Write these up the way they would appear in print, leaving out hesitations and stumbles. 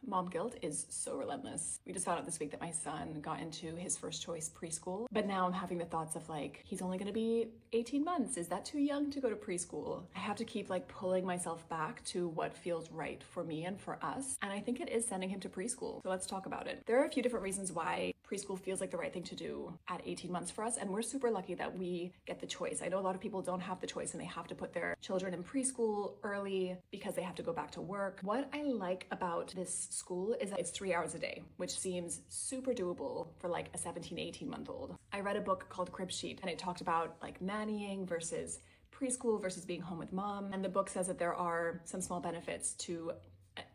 Mom guilt is so relentless. We just found out this week that my son got into his first choice preschool, but now I'm having the thoughts of like, he's only gonna be 18 months. Is that too young to go to preschool? I have to keep like pulling myself back to what feels right for me and for us. And I think it is sending him to preschool. So let's talk about it. There are a few different reasons why preschool feels like the right thing to do at 18 months for us. And we're super lucky that we get the choice. I know a lot of people don't have the choice and they have to put their children in preschool early because they have to go back to work. What I like about this school is that it's 3 hours a day, which seems super doable for like a 17, 18-month-old. I read a book called Crib Sheet and it talked about like nannying versus preschool versus being home with mom. And the book says that there are some small benefits to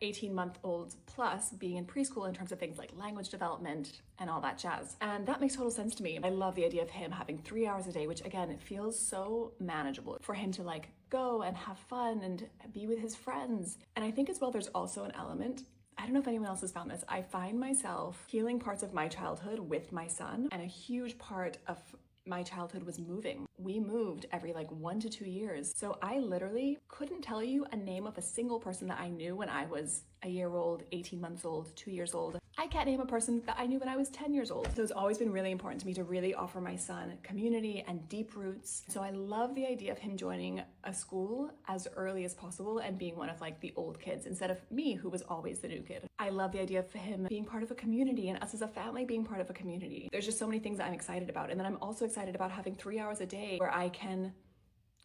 18-month-olds plus being in preschool in terms of things like language development and all that jazz. And that makes total sense to me. I love the idea of him having 3 hours a day, which again, it feels so manageable for him to like go and have fun and be with his friends. And I think as well, there's also an element, I don't know if anyone else has found this, I find myself healing parts of my childhood with my son, and a huge part of my childhood was moving. We moved every like 1 to 2 years. So I literally couldn't tell you a name of a single person that I knew when I was a year old, 18 months old, 2 years old. I can't name a person that I knew when I was 10 years old. So it's always been really important to me to really offer my son community and deep roots. So I love the idea of him joining a school as early as possible and being one of like the old kids instead of me, who was always the new kid. I love the idea of him being part of a community and us as a family being part of a community. There's just so many things that I'm excited about. And then I'm also excited about having 3 hours a day where I can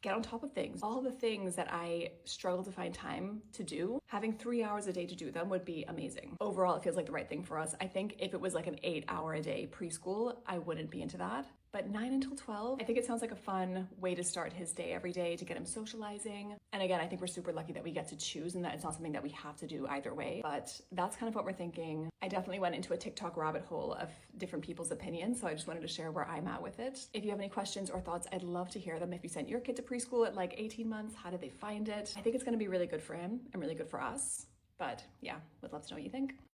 get on top of things. All the things that I struggle to find time to do, having 3 hours a day to do them would be amazing. Overall, it feels like the right thing for us. I think if it was like an 8-hour a day preschool, I wouldn't be into that. But 9 until 12, I think it sounds like a fun way to start his day every day to get him socializing. And again, I think we're super lucky that we get to choose and that it's not something that we have to do either way. But that's kind of what we're thinking. I definitely went into a TikTok rabbit hole of different people's opinions, so I just wanted to share where I'm at with it. If you have any questions or thoughts, I'd love to hear them. If you sent your kid to preschool at like 18 months, how did they find it? I think it's gonna be really good for him and really good for us. But yeah, would love to know what you think.